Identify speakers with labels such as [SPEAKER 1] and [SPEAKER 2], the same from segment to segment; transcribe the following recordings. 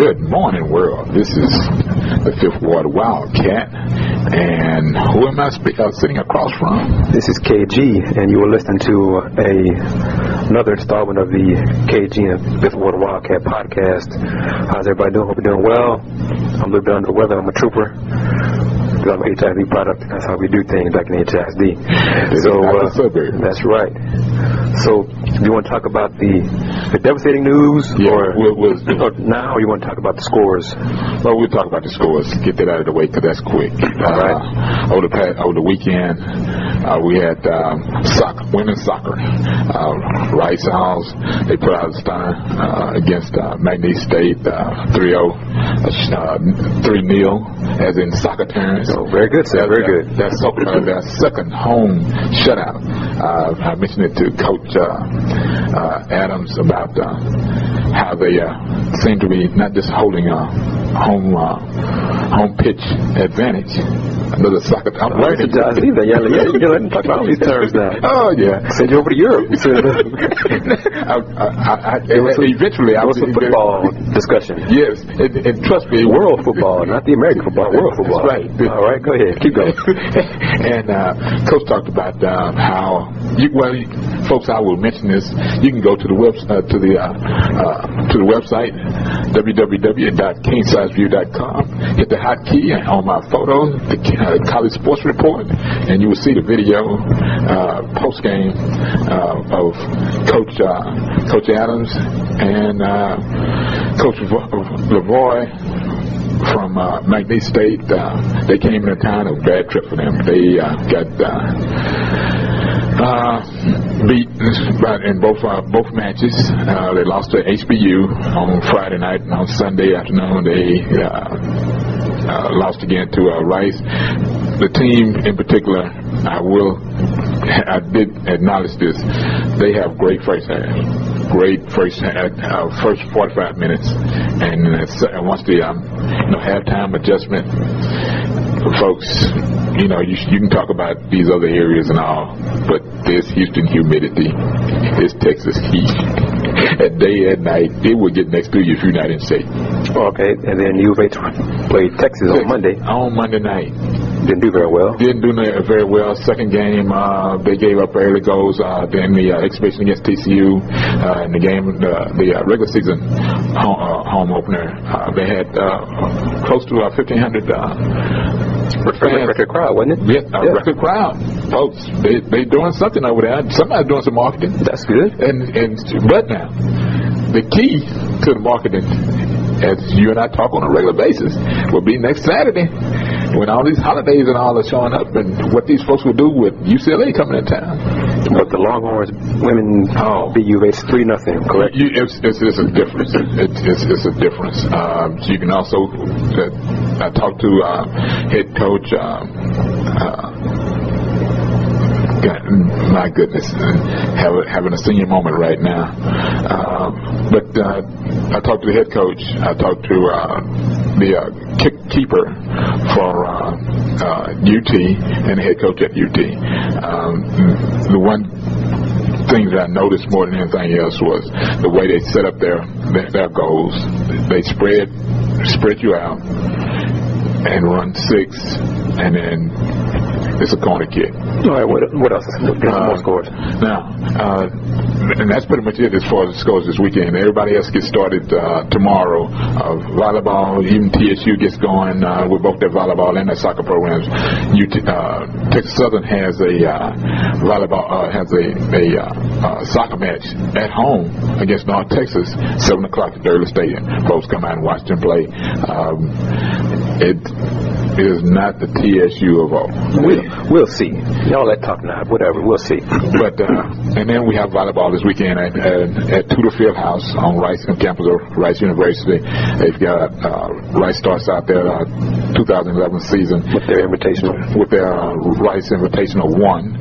[SPEAKER 1] Good morning, world. This is the 5th Ward Wildcat, and who am I sitting across from?
[SPEAKER 2] This is KG, and you are listening to another installment of the KG and 5th Ward Wildcat podcast. How's everybody doing? Hope you're doing well. I'm a little bit under the weather. I'm a trooper. I'm an HISD product. That's how we do things back in HISD. So that's right. So, do you want to talk about the devastating news, or now, or you want to talk about the scores?
[SPEAKER 1] Well, we'll talk about the scores. Get that out of the way, because that's quick.
[SPEAKER 2] All right.
[SPEAKER 1] Over the weekend, we had women's soccer. Rice House, they put out a stunner against McNeese State, 3-0, 3-0, as in soccer terms.
[SPEAKER 2] Oh, very good, sir. Very good.
[SPEAKER 1] That's their second home shutout. I mentioned it to Coach Adams about how they seem to be not just holding a home pitch advantage. Another soccer.
[SPEAKER 2] I see that. Yeah, you're letting talk about all these terms now.
[SPEAKER 1] Oh yeah.
[SPEAKER 2] Send you over to Europe.
[SPEAKER 1] Eventually, I was
[SPEAKER 2] a football discussion.
[SPEAKER 1] Yes, and trust me,
[SPEAKER 2] world football, not the American football. World football.
[SPEAKER 1] That's right.
[SPEAKER 2] All right, go ahead. Keep going.
[SPEAKER 1] And Coach talked about how folks, I will mention this. You can go to the website www.kingsizeview.com. Hit the hotkey on my photo, the college sports report, and you will see the video post game of Coach Adams and Coach Lavoie from McNeese State. They came into town. It was a bad trip for them. They got beat in both matches. They lost to HBU on Friday night, and on Sunday afternoon they lost again to Rice. The team in particular, I did acknowledge this. They have great first half. Great first 45 minutes, and once the halftime adjustment, folks, you can talk about these other areas and all, but this Houston humidity, this Texas heat, at day and night, it will get next to you if you're not in shape.
[SPEAKER 2] Okay, and then you played Texas on Monday.
[SPEAKER 1] On Monday night.
[SPEAKER 2] Didn't do very well.
[SPEAKER 1] Didn't do very well. Second game, they gave up early goals. Then the exhibition against TCU, in the game, the regular season home opener, they had close to 1,500
[SPEAKER 2] record crowd, wasn't it?
[SPEAKER 1] Yeah, record crowd. Folks, they doing something over there. Somebody's doing some marketing.
[SPEAKER 2] That's good.
[SPEAKER 1] But now, the key to the marketing, as you and I talk on a regular basis, will be next Saturday, when all these holidays and all are showing up, and what these folks will do with UCLA coming in town.
[SPEAKER 2] But the Longhorns women beat UVA 3-0, correct?
[SPEAKER 1] It's a difference. It's a difference. You can also I talked to head coach. My goodness, having a senior moment right now. But I talked to the head coach. I talked to the keeper for UT and the head coach at UT. The one thing that I noticed more than anything else was the way they set up their goals. They spread you out and run 6, and then it's a corner kick.
[SPEAKER 2] All right, what else? More scores.
[SPEAKER 1] Now, and that's pretty much it as far as the scores this weekend. Everybody else gets started tomorrow. Volleyball, even TSU gets going with both their volleyball and their soccer programs. Texas Southern has a soccer match at home against North Texas, 7 o'clock at the Early Stadium. Folks come out and watch them play. It is not the TSU of all.
[SPEAKER 2] We'll see. Y'all let talk now. Whatever. We'll see.
[SPEAKER 1] But and then we have volleyball this weekend at Tudor Fieldhouse on Rice campus of Rice University. They've got Rice starts out their 2011 season
[SPEAKER 2] with their Invitational.
[SPEAKER 1] With their Rice Invitational 1,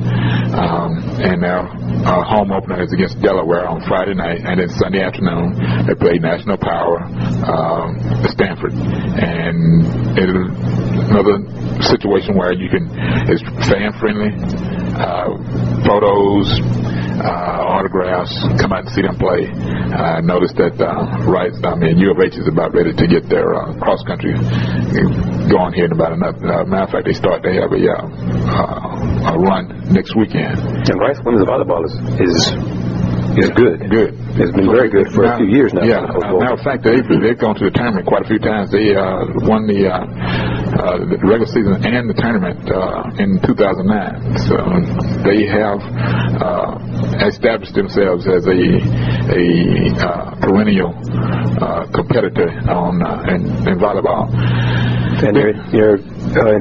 [SPEAKER 1] and their home opener is against Delaware on Friday night, and then Sunday afternoon they play National Power, Stanford, and it'll another situation where it's fan friendly, photos, autographs, come out and see them play. I noticed that U of H is about ready to get their cross country going here in about another. Matter of fact, they have a run next weekend.
[SPEAKER 2] And Rice women's volleyball is good.
[SPEAKER 1] Good.
[SPEAKER 2] It's been very good for a few years now.
[SPEAKER 1] Yeah. Matter of fact, they've gone to the tournament quite a few times. They won the regular season and the tournament in 2009. So they have established themselves as a perennial competitor in volleyball.
[SPEAKER 2] And your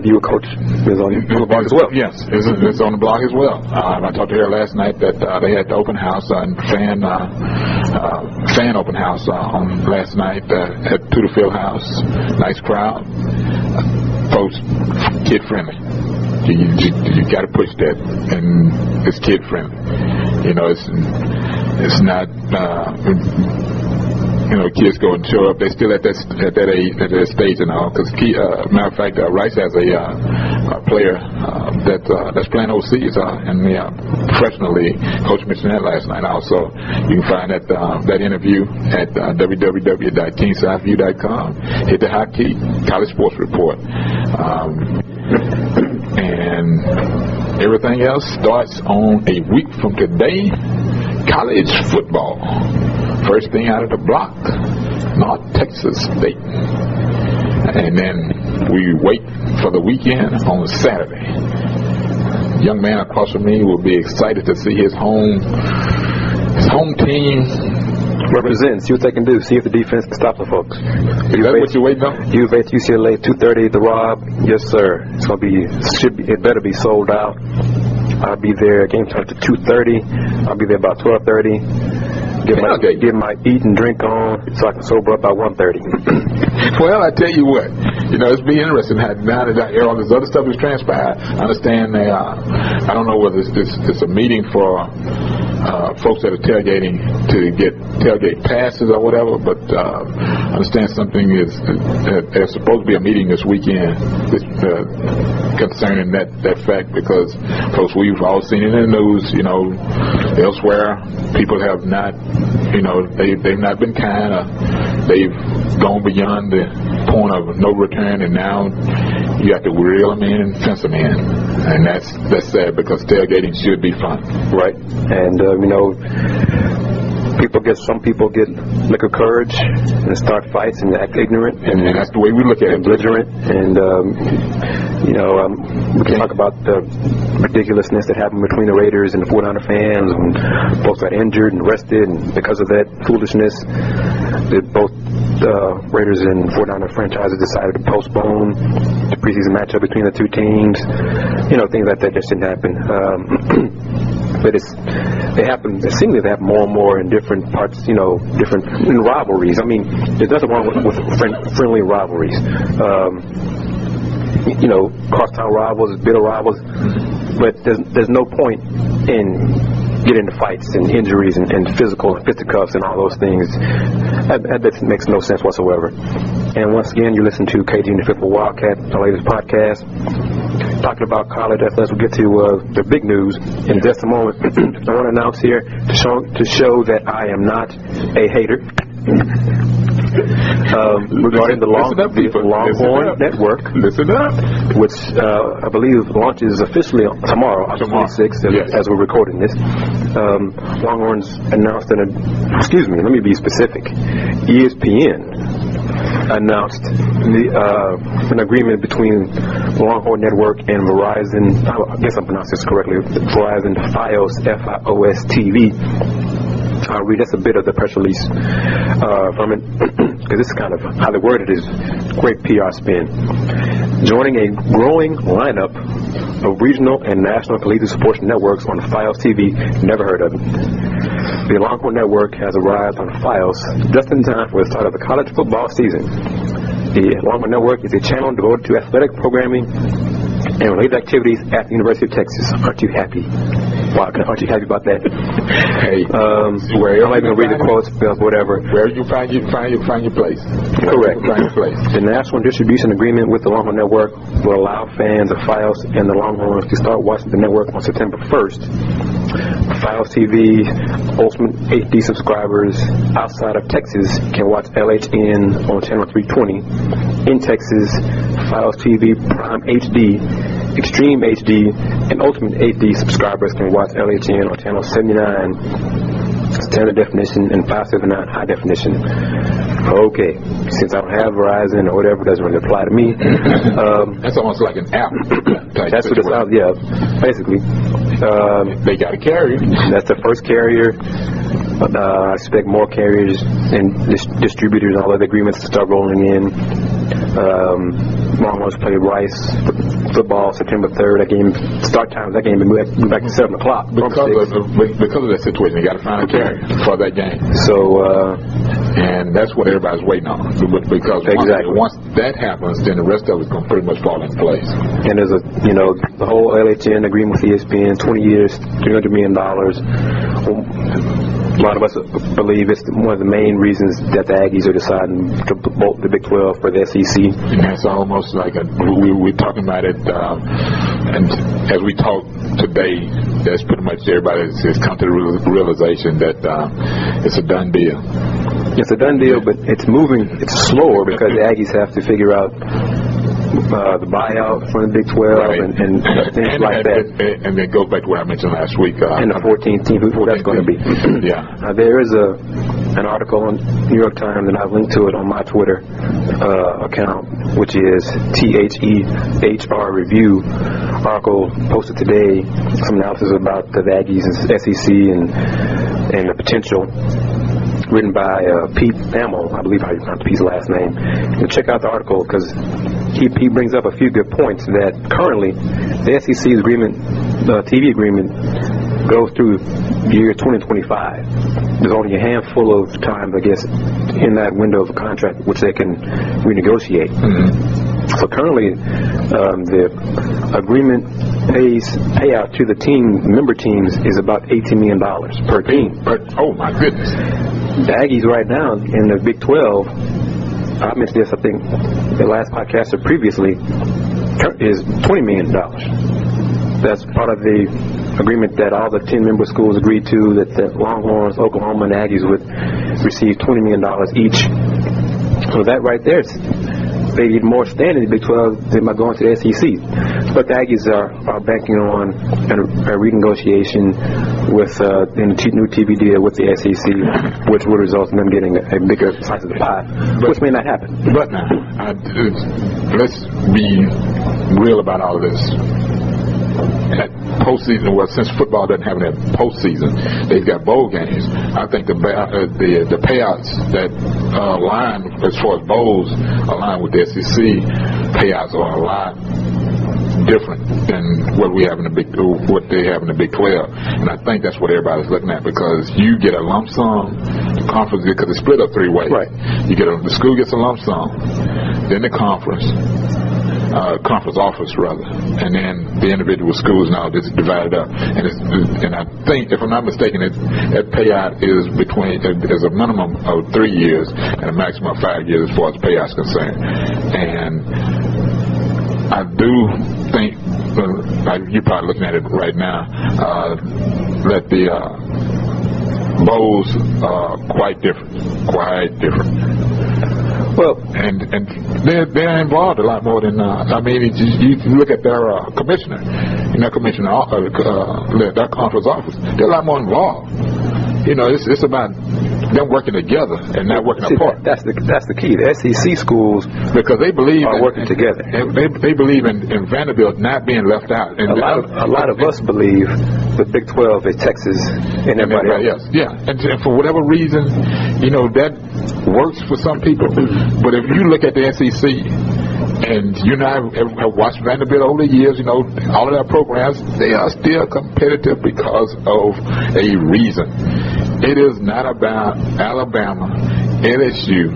[SPEAKER 2] viewer coach is on the blog as well.
[SPEAKER 1] Yes, it's on the blog as well. I talked to her last night that they had the open house and fan open house on last night at Tudor Field House. Nice crowd. Folks, kid friendly. You got to push that, and it's kid friendly. It's not. Kids go and show up. They're still at that stage and all. Because matter of fact, Rice has a player that's playing overseas in the professional league. Coach mentioned that last night. Also, you can find that interview at www.kingsouthview.com. Hit the hotkey, College Sports Report, and everything else starts on a week from today. College football. First thing out of the block, North Texas State. And then we wait for the weekend on Saturday. Young man across from me will be excited to see his home team
[SPEAKER 2] represent. See what they can do. See if the defense can stop the folks.
[SPEAKER 1] Is that what you're waiting on?
[SPEAKER 2] U of H, UCLA, 2:30. The Rob. Yes, sir. It better be sold out. I'll be there. Game starts at 2:30. I'll be there about 12:30. Get my eat and drink on so I can sober up by 1:30.
[SPEAKER 1] Well, I tell you what, it's be interesting now that all this other stuff is transpired. I understand I don't know whether it's a meeting for folks that are tailgating to get tailgate passes or whatever, but I understand something is there's supposed to be a meeting this weekend concerning that fact, because folks, we've all seen it in the news, elsewhere people have not, they've not been kind, they've gone beyond the point of no return, and now you have to reel them in and fence them in, and that's sad, because tailgating should be fun,
[SPEAKER 2] right? And some people get liquor courage and start fights and act ignorant,
[SPEAKER 1] and that's the way we look at it,
[SPEAKER 2] belligerent, and we can talk about the ridiculousness that happened between the Raiders and the 49er fans, and folks got injured and arrested, and because of that foolishness, both Raiders and 49er franchises decided to postpone the preseason matchup between the two teams. Things like that just didn't happen. But they seemingly happen more and more in different parts, different rivalries. I mean, there's nothing wrong with friendly rivalries. Crosstown rivals, bitter rivals, but there's no point in getting into fights and injuries and physical fisticuffs and all those things. That makes no sense whatsoever. And once again, you listen to KG and the Ward Wildcat, our latest podcast, talking about college athletics. We'll get to the big news in just a moment. I want to announce here to show that I am not a hater. Regarding the Longhorn Network, which I believe launches officially tomorrow, October 26th, as we're recording this. Longhorns announced let me be specific. ESPN announced an agreement between the Longhorn Network and Verizon. I guess I'm pronouncing this correctly. Verizon Fios, Fios TV. I'll read just a bit of the press release from it, because this is kind of how they worded it is great PR spin. Joining a growing lineup of regional and national collegiate sports networks on Fios TV, never heard of it. The Longhorn Network has arrived on Fios just in time for the start of the college football season. The Longhorn Network is a channel devoted to athletic programming and related activities at the University of Texas. Aren't you happy? Wow, aren't you happy about that?
[SPEAKER 1] Hey,
[SPEAKER 2] I'm not even read the quotes, whatever.
[SPEAKER 1] Where you find your place.
[SPEAKER 2] Correct.
[SPEAKER 1] Find your place.
[SPEAKER 2] The national distribution agreement with the Longhorn Network will allow fans of Fios and the Longhorns to start watching the network on September 1st Files TV Ultimate HD subscribers outside of Texas can watch LHN on channel 320. In Texas, Files TV Prime HD, Extreme HD, and Ultimate HD subscribers can watch LHN on channel 79 standard definition and 579 high definition. Okay, since I don't have Verizon or whatever, it doesn't really apply to me.
[SPEAKER 1] That's almost like an app.
[SPEAKER 2] That's what it sounds. Yeah, basically.
[SPEAKER 1] They got a carrier.
[SPEAKER 2] That's the first carrier. I expect more carriers and distributors and all other agreements to start rolling in. Longhorns play Rice football September 3rd. That game start time. That game moved back to 7 o'clock.
[SPEAKER 1] Because of that situation, you got to find a carrier for that game.
[SPEAKER 2] So,
[SPEAKER 1] and that's what everybody's waiting on. Because once that happens, then the rest of it's going to pretty much fall in place.
[SPEAKER 2] And there's the whole LHN agreement with ESPN, 20 years, $300 million. A lot of us believe it's one of the main reasons that the Aggies are deciding to bolt the Big 12 for the SEC.
[SPEAKER 1] And that's almost like we're talking about it, and as we talk today, that's pretty much everybody has come to the realization that it's a done deal.
[SPEAKER 2] It's a done deal, but it's moving. It's slower because the Aggies have to figure out the buyout from the Big 12
[SPEAKER 1] right.
[SPEAKER 2] and things like that.
[SPEAKER 1] And it goes back to what I mentioned last week.
[SPEAKER 2] And the 14th team, who that's going to be.
[SPEAKER 1] Yeah.
[SPEAKER 2] There is an article on New York Times, and I've linked to it on my Twitter account, which is THEHR Review article posted today. Some analysis about the Aggies and SEC and the potential. Written by Pete Hamill, I believe how you pronounce Pete's last name. And check out the article because he brings up a few good points that currently the SEC's agreement, the TV agreement, goes through the year 2025. There's only a handful of times, I guess, in that window of a contract which they can renegotiate. Mm-hmm. So currently, the agreement payout to the member teams is about $18 million per team.
[SPEAKER 1] Oh my goodness.
[SPEAKER 2] The Aggies right now in the Big 12, I mentioned this, I think, the last podcast or previously, is $20 million. That's part of the agreement that all the 10 member schools agreed to, that the Longhorns, Oklahoma, and Aggies would receive $20 million each. So that right there, they need more standing in the Big 12 than by going to the SEC. But the Aggies are banking on a renegotiation with in a new TV deal with the SEC, which would result in them getting a bigger slice of the pie, which may not happen.
[SPEAKER 1] But now, let's be real about all of this. At postseason, well, since football doesn't have any postseason, they've got bowl games. I think the payouts that align as far as bowls align with the SEC payouts are a lot different than what they have in the Big 12, and I think that's what everybody's looking at, because you get a lump sum, the conference, because it's split up three ways. Right. The school gets a lump sum, then the conference office rather, and then the individual schools now just divided up. And I think, if I'm not mistaken, that payout is there's a minimum of 3 years and a maximum of 5 years as far as payout's concerned. And I do think, you're probably looking at it right now, that the bowls are quite different. Well, and they're involved a lot more than you look at their commissioner, their conference office. They're a lot more involved. It's about them working together and not working apart. That's
[SPEAKER 2] the key. The SEC schools,
[SPEAKER 1] because they believe
[SPEAKER 2] are working together.
[SPEAKER 1] They believe in Vanderbilt not being left out. And
[SPEAKER 2] a lot of us believe the Big 12 is Texas and everybody else.
[SPEAKER 1] Yeah, and for whatever reason, that works for some people. But if you look at the SEC, and have watched Vanderbilt over the years, all of their programs, they are still competitive because of a reason. It is not about Alabama, LSU,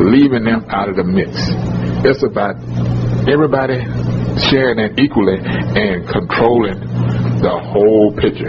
[SPEAKER 1] leaving them out of the mix. It's about everybody sharing it equally and controlling the whole picture.